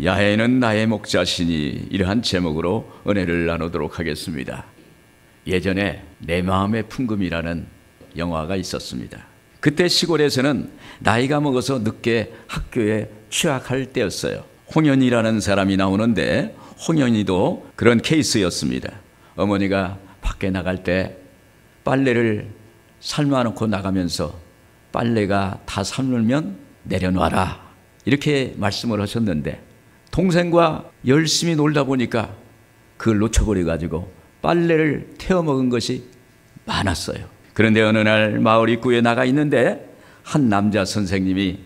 야훼는 나의 목자시니 이러한 제목으로 은혜를 나누도록 하겠습니다. 예전에 내 마음의 풍금이라는 영화가 있었습니다. 그때 시골에서는 나이가 먹어서 늦게 학교에 취학할 때였어요. 홍현이라는 사람이 나오는데 홍현이도 그런 케이스였습니다. 어머니가 밖에 나갈 때 빨래를 삶아놓고 나가면서 빨래가 다 삶으면 내려놔라 이렇게 말씀을 하셨는데 동생과 열심히 놀다 보니까 그걸 놓쳐버려가지고 빨래를 태워먹은 것이 많았어요. 그런데 어느 날 마을 입구에 나가 있는데 한 남자 선생님이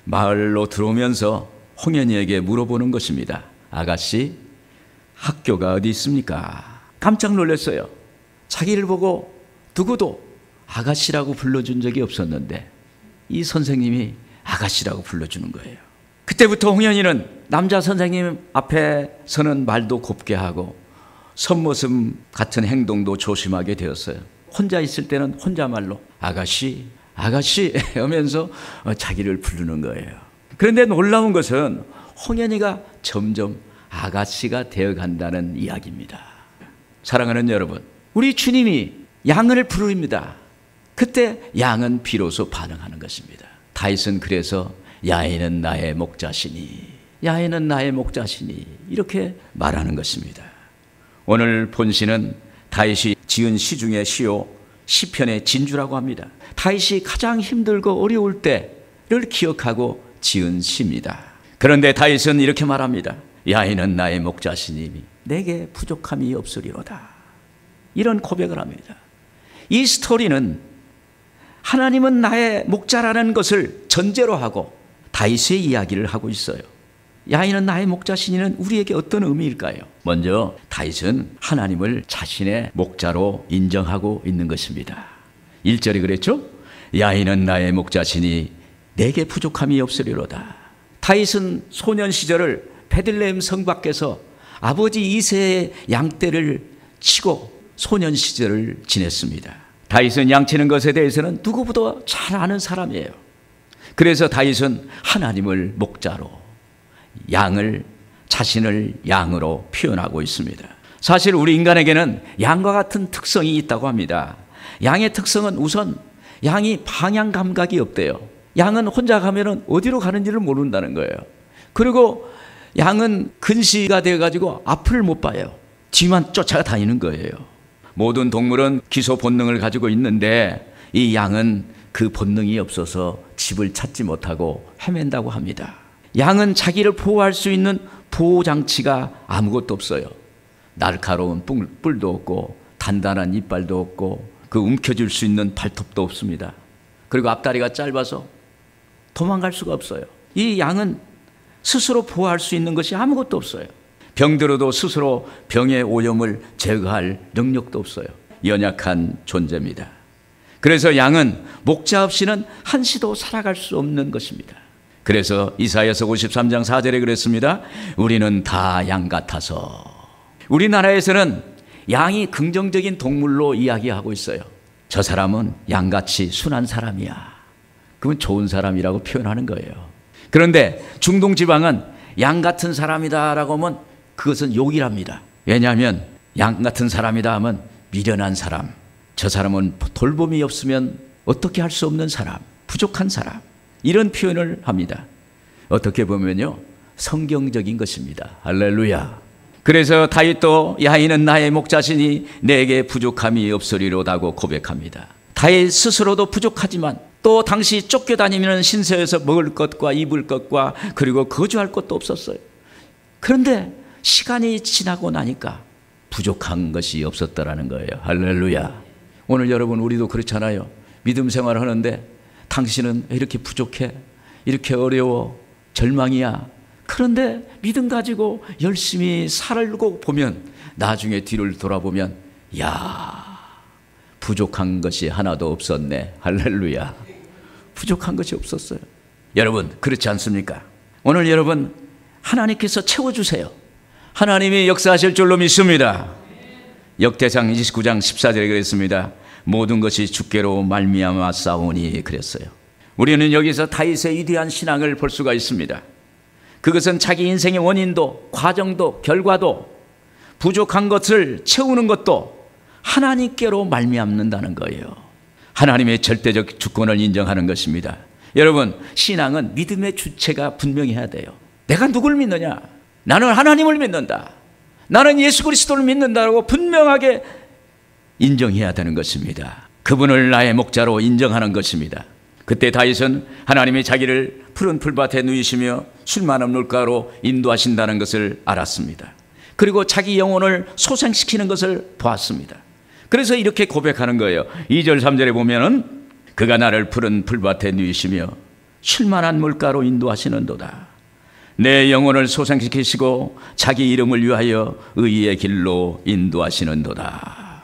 마을로 들어오면서 홍현이에게 물어보는 것입니다. 아가씨, 학교가 어디 있습니까? 깜짝 놀랐어요. 자기를 보고 누구도 아가씨라고 불러준 적이 없었는데 이 선생님이 아가씨라고 불러주는 거예요. 그때부터 홍현이는 남자 선생님 앞에 서는 말도 곱게 하고 선모습 같은 행동도 조심하게 되었어요. 혼자 있을 때는 혼자말로 아가씨, 아가씨 하면서 자기를 부르는 거예요. 그런데 놀라운 것은 홍현이가 점점 아가씨가 되어간다는 이야기입니다. 사랑하는 여러분, 우리 주님이 양을 부릅니다. 그때 양은 비로소 반응하는 것입니다. 다윗은 그래서 야훼는 나의 목자시니, 야훼는 나의 목자시니 이렇게 말하는 것입니다. 오늘 본시는 다윗이 지은 시 중에 시요 시편의 진주라고 합니다. 다윗이 가장 힘들고 어려울 때를 기억하고 지은 시입니다. 그런데 다윗은 이렇게 말합니다. 야훼는 나의 목자시니 내게 부족함이 없으리로다. 이런 고백을 합니다. 이 스토리는 하나님은 나의 목자라는 것을 전제로 하고 다윗의 이야기를 하고 있어요. 야훼는 나의 목자시니는 우리에게 어떤 의미일까요? 먼저 다윗은 하나님을 자신의 목자로 인정하고 있는 것입니다. 1절이 그랬죠? 야훼는 나의 목자시니 내게 부족함이 없으리로다. 다윗은 소년 시절을 베들레헴 성 밖에서 아버지 이새의 양떼를 치고 소년 시절을 지냈습니다. 다윗은 양치는 것에 대해서는 누구보다 잘 아는 사람이에요. 그래서 다윗은 하나님을 목자로, 양을, 자신을 양으로 표현하고 있습니다. 사실 우리 인간에게는 양과 같은 특성이 있다고 합니다. 양의 특성은 우선 양이 방향 감각이 없대요. 양은 혼자 가면은 어디로 가는지를 모른다는 거예요. 그리고 양은 근시가 되어가지고 앞을 못 봐요. 뒤만 쫓아다니는 거예요. 모든 동물은 기소 본능을 가지고 있는데 이 양은 그 본능이 없어서 집을 찾지 못하고 헤맨다고 합니다. 양은 자기를 보호할 수 있는 보호장치가 아무것도 없어요. 날카로운 뿔도 없고 단단한 이빨도 없고 그 움켜쥘 수 있는 발톱도 없습니다. 그리고 앞다리가 짧아서 도망갈 수가 없어요. 이 양은 스스로 보호할 수 있는 것이 아무것도 없어요. 병들어도 스스로 병의 오염을 제거할 능력도 없어요. 연약한 존재입니다. 그래서 양은 목자 없이는 한시도 살아갈 수 없는 것입니다. 그래서 이사야서 53장 4절에 그랬습니다. 우리는 다 양 같아서. 우리나라에서는 양이 긍정적인 동물로 이야기하고 있어요. 저 사람은 양같이 순한 사람이야. 그건 좋은 사람이라고 표현하는 거예요. 그런데 중동 지방은 양 같은 사람이다라고 하면 그것은 욕이랍니다. 왜냐하면 양 같은 사람이다 하면 미련한 사람, 저 사람은 돌봄이 없으면 어떻게 할 수 없는 사람, 부족한 사람, 이런 표현을 합니다. 어떻게 보면요, 성경적인 것입니다. 할렐루야. 그래서 다윗도 야훼는 나의 목자시니 내게 부족함이 없으리로다고 고백합니다. 다윗 스스로도 부족하지만 또 당시 쫓겨다니는 신세에서 먹을 것과 입을 것과 그리고 거주할 것도 없었어요. 그런데 시간이 지나고 나니까 부족한 것이 없었더라는 거예요. 할렐루야. 오늘 여러분, 우리도 그렇잖아요. 믿음 생활을 하는데 당신은 이렇게 부족해, 이렇게 어려워, 절망이야. 그런데 믿음 가지고 열심히 살고 보면 나중에 뒤를 돌아보면 야, 부족한 것이 하나도 없었네. 할렐루야. 부족한 것이 없었어요. 여러분, 그렇지 않습니까? 오늘 여러분, 하나님께서 채워주세요. 하나님이 역사하실 줄로 믿습니다. 역대상 29장 14절에 그랬습니다. 모든 것이 주께로 말미암아 싸우니 그랬어요. 우리는 여기서 다윗의 위대한 신앙을 볼 수가 있습니다. 그것은 자기 인생의 원인도, 과정도, 결과도, 부족한 것을 채우는 것도 하나님께로 말미암는다는 거예요. 하나님의 절대적 주권을 인정하는 것입니다. 여러분, 신앙은 믿음의 주체가 분명해야 돼요. 내가 누굴 믿느냐? 나는 하나님을 믿는다. 나는 예수 그리스도를 믿는다라고 분명하게 인정해야 되는 것입니다. 그분을 나의 목자로 인정하는 것입니다. 그때 다윗은 하나님이 자기를 푸른 풀밭에 누이시며 술 많은 물가로 인도하신다는 것을 알았습니다. 그리고 자기 영혼을 소생시키는 것을 보았습니다. 그래서 이렇게 고백하는 거예요. 2절 3절에 보면은 그가 나를 푸른 풀밭에 누이시며 쉴만한 물가로 인도하시는도다. 내 영혼을 소생시키시고 자기 이름을 위하여 의의 길로 인도하시는도다.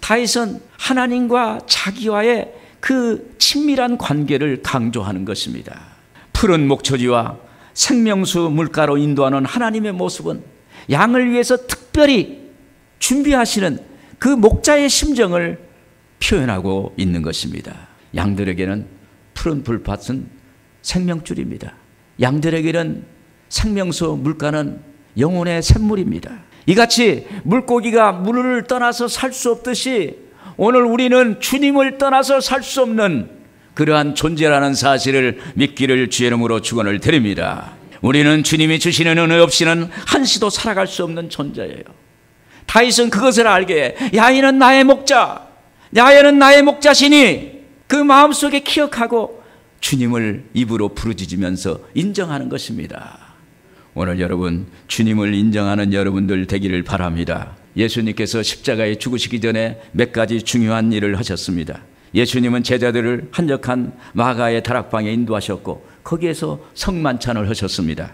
다윗은 하나님과 자기와의 그 친밀한 관계를 강조하는 것입니다. 푸른 목초지와 생명수 물가로 인도하는 하나님의 모습은 양을 위해서 특별히 준비하시는 그 목자의 심정을 표현하고 있는 것입니다. 양들에게는 푸른 풀밭은 생명줄입니다. 양들에게는 생명수 물가는 영혼의 샘물입니다. 이같이 물고기가 물을 떠나서 살 수 없듯이 오늘 우리는 주님을 떠나서 살 수 없는 그러한 존재라는 사실을 믿기를 주의 이름으로 축원을 드립니다. 우리는 주님이 주시는 은혜 없이는 한시도 살아갈 수 없는 존재예요. 다윗은 그것을 알게 야훼는 나의 목자, 야훼는 나의 목자시니 그 마음속에 기억하고 주님을 입으로 부르짖으면서 인정하는 것입니다. 오늘 여러분, 주님을 인정하는 여러분들 되기를 바랍니다. 예수님께서 십자가에 죽으시기 전에 몇 가지 중요한 일을 하셨습니다. 예수님은 제자들을 한적한 마가의 다락방에 인도하셨고 거기에서 성만찬을 하셨습니다.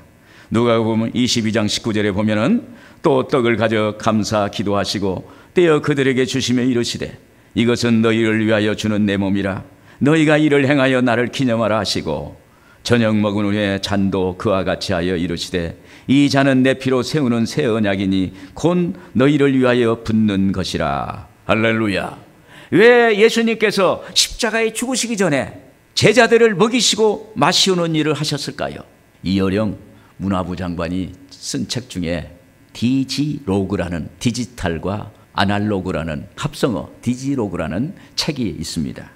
누가복음 22장 19절에 보면은 또 떡을 가져 감사 기도하시고 떼어 그들에게 주시며 이르시되 이것은 너희를 위하여 주는 내 몸이라 너희가 이를 행하여 나를 기념하라 하시고 저녁 먹은 후에 잔도 그와 같이 하여 이르시되 이 잔은 내 피로 세우는 새 언약이니 곧 너희를 위하여 붓는 것이라. 할렐루야. 왜 예수님께서 십자가에 죽으시기 전에 제자들을 먹이시고 마시우는 일을 하셨을까요? 이어령 문화부 장관이 쓴 책 중에 디지로그라는, 디지털과 아날로그라는 합성어 디지로그라는 책이 있습니다.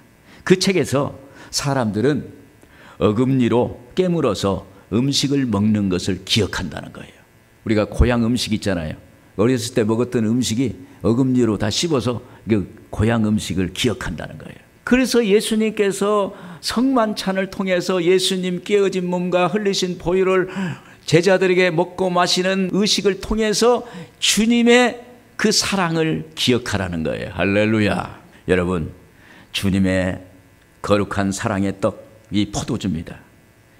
그 책에서 사람들은 어금니로 깨물어서 음식을 먹는 것을 기억한다는 거예요. 우리가 고향 음식 있잖아요. 어렸을 때 먹었던 음식이 어금니로 다 씹어서 그 고향 음식을 기억한다는 거예요. 그래서 예수님께서 성만찬을 통해서 예수님 깨어진 몸과 흘리신 보혈을 제자들에게 먹고 마시는 의식을 통해서 주님의 그 사랑을 기억하라는 거예요. 할렐루야. 여러분, 주님의 거룩한 사랑의 떡, 이 포도주입니다.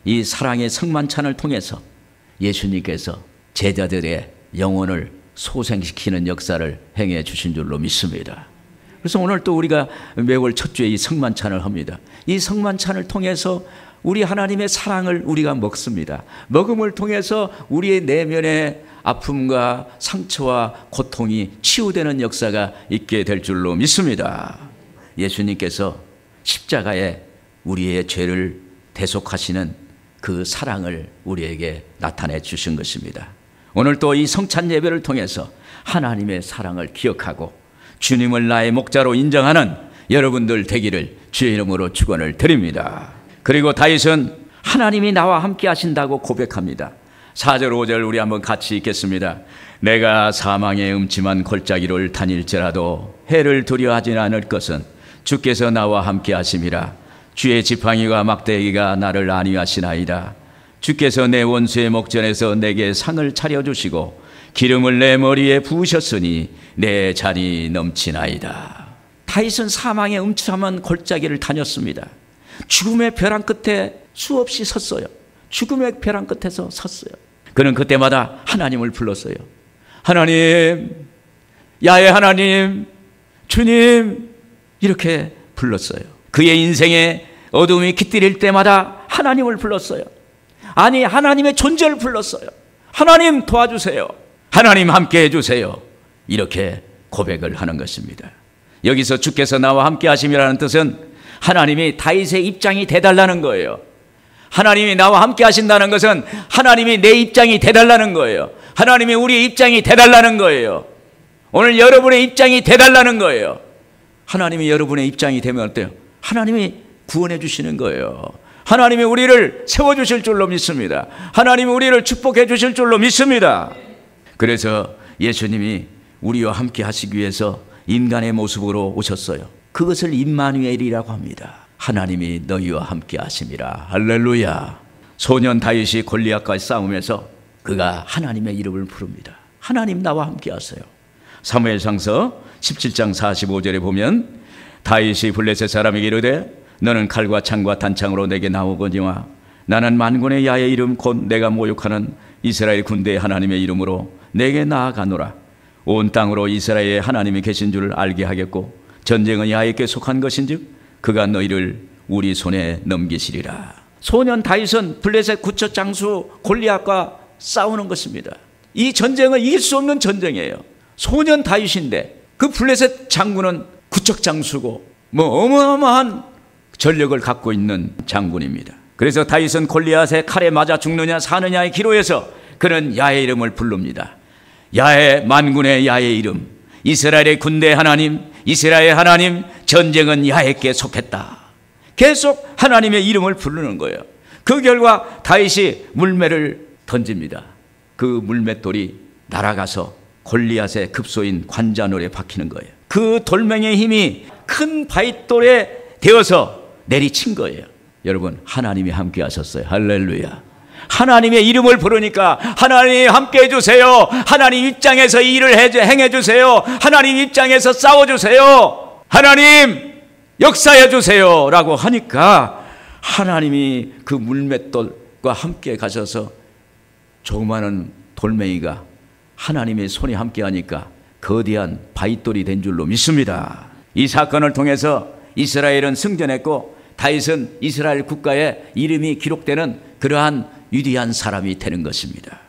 이 사랑의 성만찬을 통해서 예수님께서 제자들의 영혼을 소생시키는 역사를 행해 주신 줄로 믿습니다. 그래서 오늘 또 우리가 매월 첫 주에 이 성만찬을 합니다. 이 성만찬을 통해서 우리 하나님의 사랑을 우리가 먹습니다. 먹음을 통해서 우리의 내면의 아픔과 상처와 고통이 치유되는 역사가 있게 될 줄로 믿습니다. 예수님께서 십자가에 우리의 죄를 대속하시는 그 사랑을 우리에게 나타내 주신 것입니다. 오늘 또 이 성찬 예배를 통해서 하나님의 사랑을 기억하고 주님을 나의 목자로 인정하는 여러분들 되기를 주의 이름으로 축원을 드립니다. 그리고 다윗은 하나님이 나와 함께 하신다고 고백합니다. 4절 5절 우리 한번 같이 읽겠습니다. 내가 사망의 음침한 골짜기를 다닐지라도 해를 두려워하지 않을 것은 주께서 나와 함께 하심이라. 주의 지팡이와 막대기가 나를 안위하시나이다. 주께서 내 원수의 목전에서 내게 상을 차려주시고 기름을 내 머리에 부으셨으니 내 잔이 넘치나이다. 다윗은 사망의 음침한 골짜기를 다녔습니다. 죽음의 벼랑 끝에 수없이 섰어요. 죽음의 벼랑 끝에서 섰어요. 그는 그때마다 하나님을 불렀어요. 하나님, 야훼 하나님, 주님, 이렇게 불렀어요. 그의 인생에 어둠이 깃들일 때마다 하나님을 불렀어요. 아니, 하나님의 존재를 불렀어요. 하나님 도와주세요. 하나님 함께 해주세요. 이렇게 고백을 하는 것입니다. 여기서 주께서 나와 함께 하심이라는 뜻은 하나님이 다윗의 입장이 돼달라는 거예요. 하나님이 나와 함께 하신다는 것은 하나님이 내 입장이 돼달라는 거예요. 하나님이 우리의 입장이 돼달라는 거예요. 오늘 여러분의 입장이 돼달라는 거예요. 하나님이 여러분의 입장이 되면 어때요? 하나님이 구원해 주시는 거예요. 하나님이 우리를 세워주실 줄로 믿습니다. 하나님이 우리를 축복해 주실 줄로 믿습니다. 그래서 예수님이 우리와 함께 하시기 위해서 인간의 모습으로 오셨어요. 그것을 임마누엘이라고 합니다. 하나님이 너희와 함께 하심이라. 할렐루야. 소년 다윗이 골리앗과 싸우면서 그가 하나님의 이름을 부릅니다. 하나님 나와 함께 하세요. 사무엘상서 17장 45절에 보면 다윗이 블레셋 사람에게 이르되 너는 칼과 창과 단창으로 내게 나오거니와 나는 만군의 야의 이름 곧 내가 모욕하는 이스라엘 군대의 하나님의 이름으로 내게 나아가노라. 온 땅으로 이스라엘의 하나님이 계신 줄 알게 하겠고 전쟁은 야에게 속한 것인즉 그가 너희를 우리 손에 넘기시리라. 소년 다윗은 블레셋 구척 장수 골리앗과 싸우는 것입니다. 이 전쟁은 이길 수 없는 전쟁이에요. 소년 다윗인데 그 블레셋 장군은 구척 장수고 어마어마한 전력을 갖고 있는 장군입니다. 그래서 다윗은 골리앗의 칼에 맞아 죽느냐 사느냐의 기로에서 그는 야의 이름을 부릅니다. 야의 만군의 야의 이름, 이스라엘의 군대 하나님, 이스라엘 하나님, 전쟁은 야에게 속했다. 계속 하나님의 이름을 부르는 거예요. 그 결과 다윗이 물매를 던집니다. 그 물맷돌이 날아가서 골리앗의 급소인 관자놀에 박히는 거예요. 그 돌멩이의 힘이 큰 바윗돌에 되어서 내리친 거예요. 여러분, 하나님이 함께 하셨어요. 할렐루야. 하나님의 이름을 부르니까 하나님 함께 해주세요. 하나님 입장에서 이 일을 행해 주세요. 하나님 입장에서 싸워주세요. 하나님 역사해 주세요 라고 하니까 하나님이 그 물맷돌과 함께 가셔서 조그마한 돌멩이가 하나님의 손이 함께 하니까 거대한 바윗돌이 된 줄로 믿습니다. 이 사건을 통해서 이스라엘은 승전했고 다윗은 이스라엘 국가의 이름이 기록되는 그러한 위대한 사람이 되는 것입니다.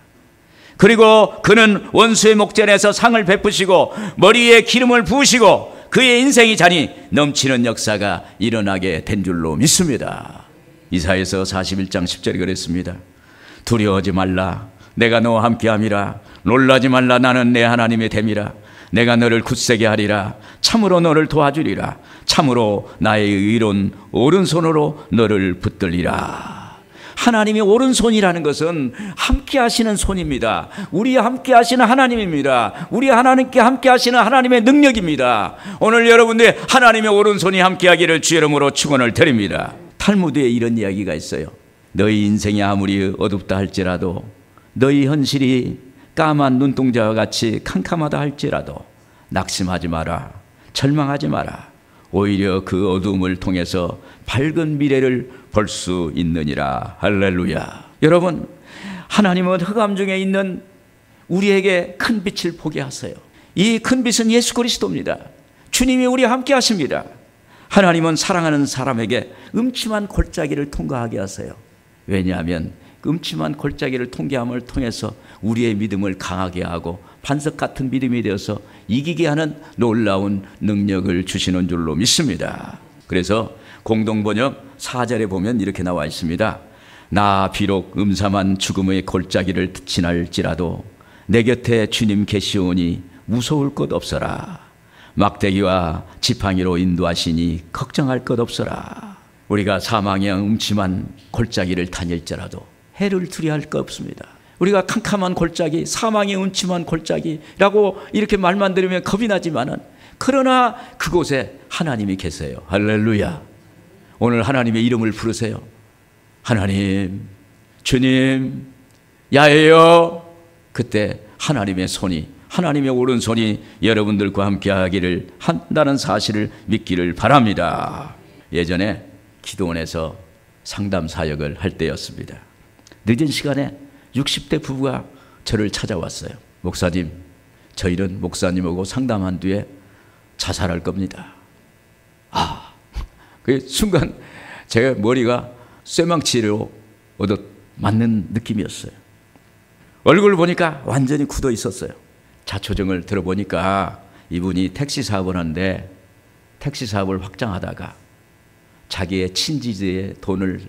그리고 그는 원수의 목전에서 상을 베푸시고 머리에 기름을 부으시고 그의 인생이 잔이 넘치는 역사가 일어나게 된 줄로 믿습니다. 이사야서 41장 10절에 그랬습니다. 두려워하지 말라. 내가 너와 함께함이라. 놀라지 말라. 나는 내 하나님의 됨이라. 내가 너를 굳세게 하리라. 참으로 너를 도와주리라. 참으로 나의 의로운 오른손으로 너를 붙들리라. 하나님의 오른손이라는 것은 함께 하시는 손입니다. 우리와 함께 하시는 하나님입니다. 우리 하나님께 함께 하시는 하나님의 능력입니다. 오늘 여러분들의 하나님의 오른손이 함께 하기를 주의 이름으로 축원을 드립니다. 탈무드에 이런 이야기가 있어요. 너희 인생이 아무리 어둡다 할지라도 너희 현실이 까만 눈동자와 같이 캄캄하다 할지라도 낙심하지 마라. 절망하지 마라. 오히려 그 어두움을 통해서 밝은 미래를 볼 수 있느니라. 할렐루야. 여러분, 하나님은 흑암 중에 있는 우리에게 큰 빛을 보게 하세요. 이 큰 빛은 예수 그리스도입니다. 주님이 우리와 함께 하십니다. 하나님은 사랑하는 사람에게 음침한 골짜기를 통과하게 하세요. 왜냐하면 음침한 골짜기를 통과함을 통해서 우리의 믿음을 강하게 하고 반석 같은 믿음이 되어서 이기게 하는 놀라운 능력을 주시는 줄로 믿습니다. 그래서 공동번역 4절에 보면 이렇게 나와 있습니다. 나 비록 음삼한 죽음의 골짜기를 지날지라도 내 곁에 주님 계시오니 무서울 것 없어라. 막대기와 지팡이로 인도하시니 걱정할 것 없어라. 우리가 사망의 음침한 골짜기를 다닐지라도 해를 두려워할 것 없습니다. 우리가 캄캄한 골짜기, 사망의 음침한 골짜기라고 이렇게 말만 들으면 겁이 나지만은 그러나 그곳에 하나님이 계세요. 할렐루야. 오늘 하나님의 이름을 부르세요. 하나님, 주님, 야훼여. 그때 하나님의 손이, 하나님의 오른손이 여러분들과 함께 하기를 한다는 사실을 믿기를 바랍니다. 예전에 기도원에서 상담 사역을 할 때였습니다. 늦은 시간에 60대 부부가 저를 찾아왔어요. 목사님, 저희는 목사님하고 상담한 뒤에 자살할 겁니다. 그 순간 제 머리가 쇠망치로 맞는 느낌이었어요. 얼굴을 보니까 완전히 굳어 있었어요. 자초정을 들어보니까 이분이 택시 사업을 하는데 택시 사업을 확장하다가 자기의 친지의 돈을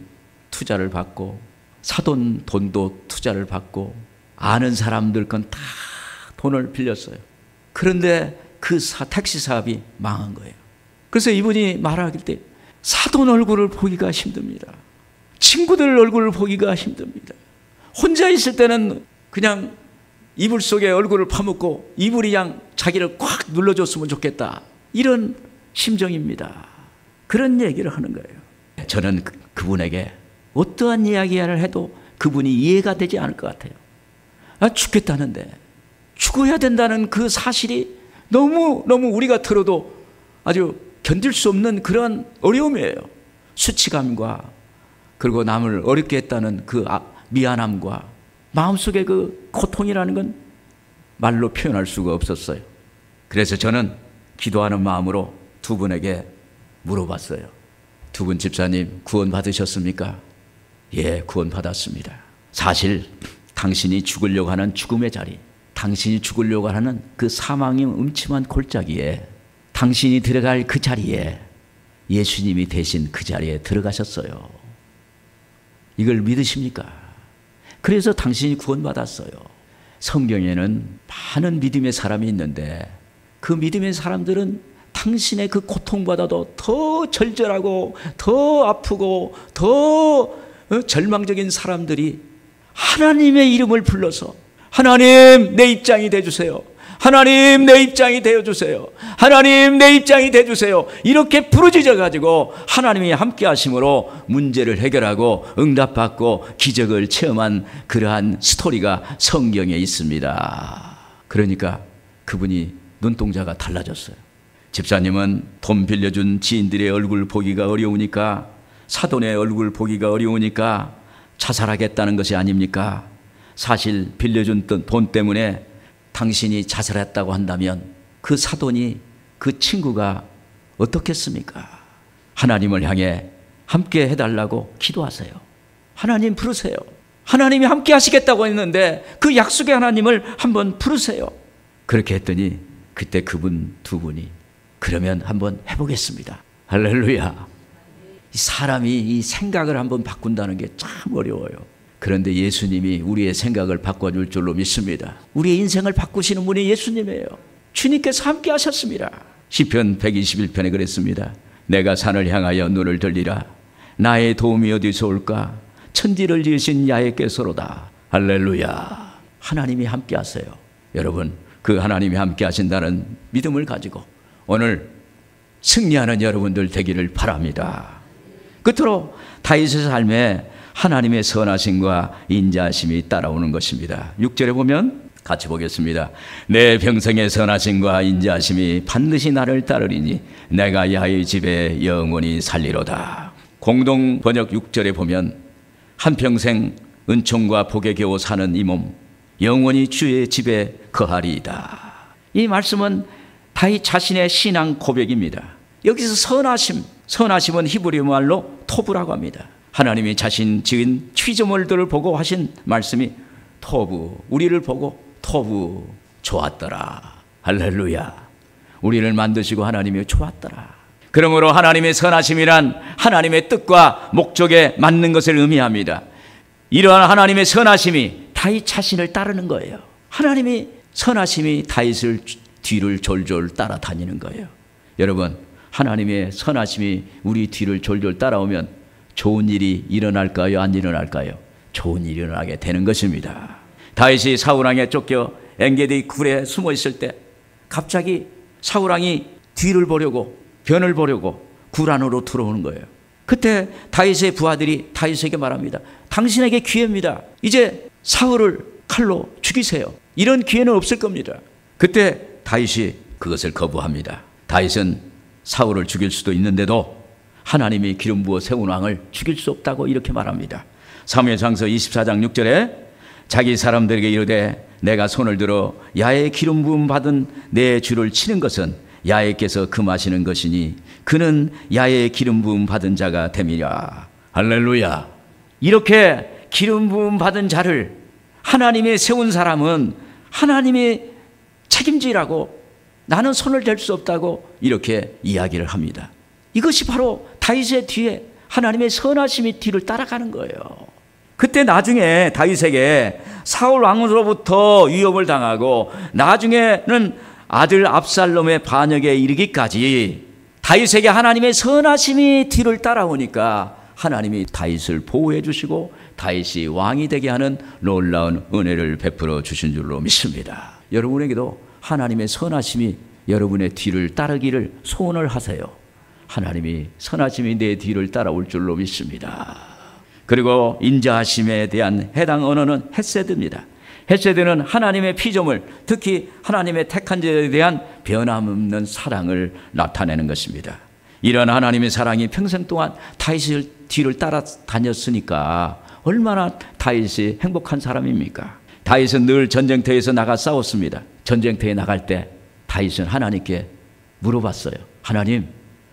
투자를 받고 사돈 돈도 투자를 받고 아는 사람들 건 다 돈을 빌렸어요. 그런데 그 택시 사업이 망한 거예요. 그래서 이분이 말하길 때 사돈 얼굴을 보기가 힘듭니다. 친구들 얼굴을 보기가 힘듭니다. 혼자 있을 때는 그냥 이불 속에 얼굴을 파묻고 이불이 그냥 자기를 꽉 눌러줬으면 좋겠다. 이런 심정입니다. 그런 얘기를 하는 거예요. 저는 그분에게 어떠한 이야기를 해도 그분이 이해가 되지 않을 것 같아요. 죽겠다는데, 죽어야 된다는 그 사실이 너무 우리가 들어도 아주 견딜 수 없는 그런 어려움이에요. 수치감과 그리고 남을 어렵게 했다는 그 미안함과 마음속에 그 고통이라는 건 말로 표현할 수가 없었어요. 그래서 저는 기도하는 마음으로 두 분에게 물어봤어요. 두 분 집사님 구원 받으셨습니까? 예, 구원 받았습니다. 사실 당신이 죽으려고 하는 죽음의 자리, 당신이 죽으려고 하는 그 사망의 음침한 골짜기에, 당신이 들어갈 그 자리에 예수님이 대신 그 자리에 들어가셨어요. 이걸 믿으십니까? 그래서 당신이 구원받았어요. 성경에는 많은 믿음의 사람이 있는데 그 믿음의 사람들은 당신의 그 고통보다도 더 절절하고 더 아프고 더 절망적인 사람들이 하나님의 이름을 불러서 하나님 내 입장이 되어주세요. 하나님 내 입장이 되어주세요. 하나님 내 입장이 되어주세요. 이렇게 부르짖어 가지고 하나님이 함께 하심으로 문제를 해결하고 응답받고 기적을 체험한 그러한 스토리가 성경에 있습니다. 그러니까 그분이 눈동자가 달라졌어요. 집사님은 돈 빌려준 지인들의 얼굴 보기가 어려우니까, 사돈의 얼굴 보기가 어려우니까 자살하겠다는 것이 아닙니까? 사실 빌려준 돈 때문에 당신이 자살했다고 한다면 그 사돈이, 그 친구가 어떻겠습니까? 하나님을 향해 함께 해달라고 기도하세요. 하나님 부르세요. 하나님이 함께 하시겠다고 했는데 그 약속의 하나님을 한번 부르세요. 그렇게 했더니 그때 그분 두 분이 그러면 한번 해보겠습니다. 할렐루야. 사람이 이 생각을 한번 바꾼다는 게 참 어려워요. 그런데 예수님이 우리의 생각을 바꿔줄 줄로 믿습니다. 우리의 인생을 바꾸시는 분이 예수님이에요. 주님께서 함께 하셨습니다. 시편 121편에 그랬습니다. 내가 산을 향하여 눈을 들리라. 나의 도움이 어디서 올까? 천지를 지으신 야훼께서로다. 할렐루야. 하나님이 함께 하세요. 여러분, 그 하나님이 함께 하신다는 믿음을 가지고 오늘 승리하는 여러분들 되기를 바랍니다. 끝으로 다윗의 삶에 하나님의 선하심과 인자하심이 따라오는 것입니다. 6절에 보면 같이 보겠습니다. 내 평생의 선하심과 인자하심이 반드시 나를 따르리니 내가 야훼의 집에 영원히 살리로다. 공동 번역 6절에 보면 한평생 은총과 복에 겨워 사는 이 몸 영원히 주의 집에 거하리이다. 이 말씀은 다윗 자신의 신앙 고백입니다. 여기서 선하심은 히브리 말로 토브라고 합니다. 하나님이 자신 지은 피조물들을 보고 하신 말씀이 토브, 우리를 보고 토브 좋았더라. 할렐루야. 우리를 만드시고 하나님이 좋았더라. 그러므로 하나님의 선하심이란 하나님의 뜻과 목적에 맞는 것을 의미합니다. 이러한 하나님의 선하심이 다윗 자신을 따르는 거예요. 하나님이 선하심이 다윗을 뒤를 졸졸 따라다니는 거예요. 여러분, 하나님의 선하심이 우리 뒤를 졸졸 따라오면 좋은 일이 일어날까요? 안 일어날까요? 좋은 일이 일어나게 되는 것입니다. 다윗이 사울왕에 쫓겨 엔게디 굴에 숨어 있을 때 갑자기 사울왕이 뒤를 보려고, 변을 보려고 굴 안으로 들어오는 거예요. 그때 다윗의 부하들이 다윗에게 말합니다. 당신에게 기회입니다. 이제 사울을 칼로 죽이세요. 이런 기회는 없을 겁니다. 그때 다윗이 그것을 거부합니다. 다윗은 사울을 죽일 수도 있는데도 하나님이 기름 부어 세운 왕을 죽일 수 없다고 이렇게 말합니다. 사무엘상서 24장 6절에 자기 사람들에게 이르되 내가 손을 들어 야훼의 기름 부음 받은 내 주를 치는 것은 야훼께서 금하시는 것이니 그는 야훼의 기름 부음 받은 자가 됨이라. 할렐루야. 이렇게 기름 부음 받은 자를 하나님이 세운 사람은 하나님이 책임지라고, 나는 손을 댈 수 없다고 이렇게 이야기를 합니다. 이것이 바로 다윗의 뒤에 하나님의 선하심이 뒤를 따라가는 거예요. 그때 나중에 다윗에게 사울 왕으로부터 위협을 당하고 나중에는 아들 압살롬의 반역에 이르기까지 다윗에게 하나님의 선하심이 뒤를 따라오니까 하나님이 다윗을 보호해 주시고 다윗이 왕이 되게 하는 놀라운 은혜를 베풀어 주신 줄로 믿습니다. 여러분에게도 하나님의 선하심이 여러분의 뒤를 따르기를 소원을 하세요. 하나님이 선하심이 내 뒤를 따라올 줄로 믿습니다. 그리고 인자하심에 대한 해당 언어는 헤세드입니다. 헤세드는 하나님의 피조물, 특히 하나님의 택한 자에 대한 변함없는 사랑을 나타내는 것입니다. 이런 하나님의 사랑이 평생 동안 다윗을 뒤를 따라다녔으니까 얼마나 다윗이 행복한 사람입니까? 다윗은 늘 전쟁터에서 나가 싸웠습니다. 전쟁터에 나갈 때 다윗은 하나님께 물어봤어요. 하나님,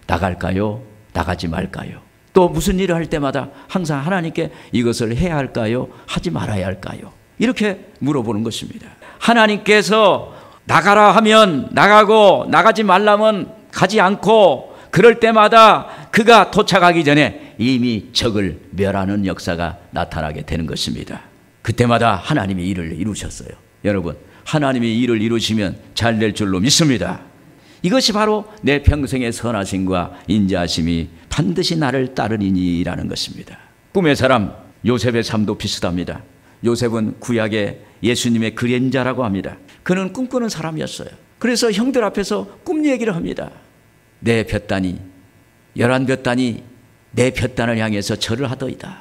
나갈까요? 나가지 말까요? 또 무슨 일을 할 때마다 항상 하나님께 이것을 해야 할까요? 하지 말아야 할까요? 이렇게 물어보는 것입니다. 하나님께서 나가라 하면 나가고 나가지 말라면 가지 않고 그럴 때마다 그가 도착하기 전에 이미 적을 멸하는 역사가 나타나게 되는 것입니다. 그때마다 하나님이 일을 이루셨어요. 여러분, 하나님이 일을 이루시면 잘 될 줄로 믿습니다. 이것이 바로 내 평생의 선하심과 인자하심이 반드시 나를 따르리니라는 것입니다. 꿈의 사람 요셉의 삶도 비슷합니다. 요셉은 구약의 예수님의 그림자라고 합니다. 그는 꿈꾸는 사람이었어요. 그래서 형들 앞에서 꿈 얘기를 합니다. 내 볏단이 11볏단이 내 볏단을 향해서 절을 하더이다.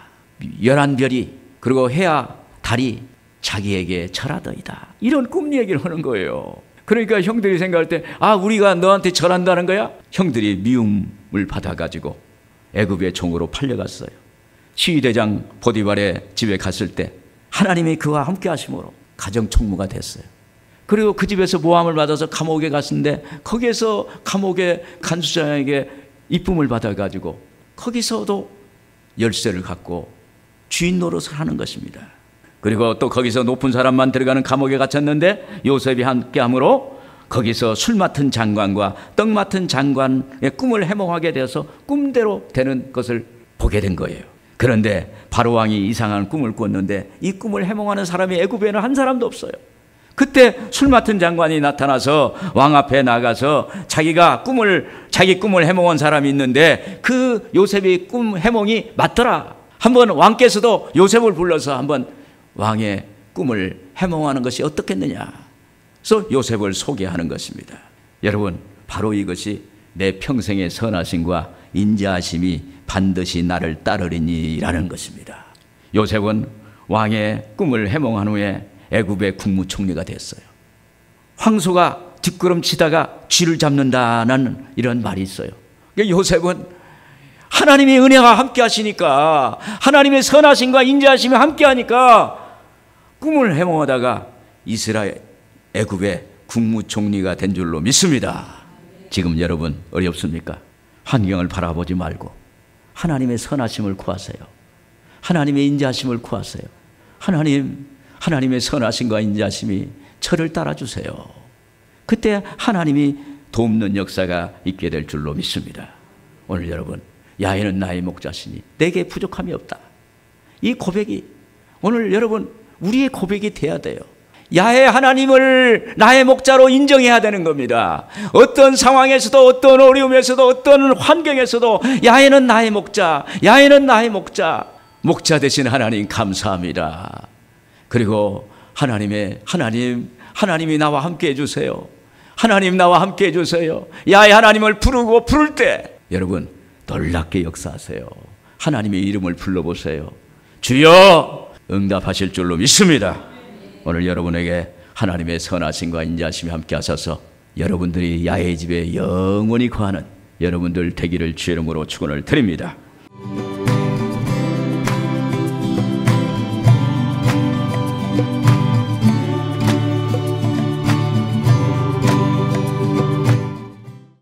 11별이 그리고 해와 달이 자기에게 절하더이다. 이런 꿈 얘기를 하는 거예요. 그러니까 형들이 생각할 때 우리가 너한테 절한다는 거야? 형들이 미움을 받아가지고 애굽의 종으로 팔려갔어요. 시위대장 보디발의 집에 갔을 때 하나님이 그와 함께 하심으로 가정총무가 됐어요. 그리고 그 집에서 모함을 받아서 감옥에 갔는데 거기에서 감옥의 간수장에게 이쁨을 받아가지고 거기서도 열쇠를 갖고 주인 노릇을 하는 것입니다. 그리고 또 거기서 높은 사람만 들어가는 감옥에 갇혔는데 요셉이 함께함으로 거기서 술 맡은 장관과 떡 맡은 장관의 꿈을 해몽하게 되어서 꿈대로 되는 것을 보게 된 거예요. 그런데 바로왕이 이상한 꿈을 꿨는데 이 꿈을 해몽하는 사람이 애굽에는 한 사람도 없어요. 그때 술 맡은 장관이 나타나서 왕 앞에 나가서 자기 꿈을 해몽한 사람이 있는데 그 요셉의 꿈 해몽이 맞더라. 한번 왕께서도 요셉을 불러서 한번 왕의 꿈을 해몽하는 것이 어떻겠느냐. 그래서 요셉을 소개하는 것입니다. 여러분, 바로 이것이 내 평생의 선하심과 인자하심이 반드시 나를 따르리니라는 것입니다. 요셉은 왕의 꿈을 해몽한 후에 애굽의 국무총리가 됐어요. 황소가 뒷걸음치다가 쥐를 잡는다는 이런 말이 있어요. 요셉은 하나님의 은혜가 함께 하시니까, 하나님의 선하심과 인자하심이 함께 하니까 꿈을 해몽하다가 이스라엘 애굽의 국무총리가 된 줄로 믿습니다. 지금 여러분 어렵습니까? 환경을 바라보지 말고 하나님의 선하심을 구하세요. 하나님의 인자하심을 구하세요. 하나님의 선하심과 인자하심이 저를 따라주세요. 그때 하나님이 돕는 역사가 있게 될 줄로 믿습니다. 오늘 여러분, 야훼는 나의 목자시니 내게 부족함이 없다. 이 고백이 오늘 여러분 우리의 고백이 돼야 돼요. 야훼 하나님을 나의 목자로 인정해야 되는 겁니다. 어떤 상황에서도, 어떤 어려움에서도, 어떤 환경에서도 야훼는 나의 목자, 야훼는 나의 목자. 목자 되신 하나님 감사합니다. 그리고 하나님이 나와 함께 해주세요. 하나님 나와 함께 해주세요. 야훼 하나님을 부를 때 여러분 놀랍게 역사하세요. 하나님의 이름을 불러보세요. 주여 응답하실 줄로 믿습니다. 오늘 여러분에게 하나님의 선하심과 인자하심이 함께 하셔서 여러분들이 야훼의 집에 영원히 거하는 여러분들 되기를 주의 이름으로 축원을 드립니다.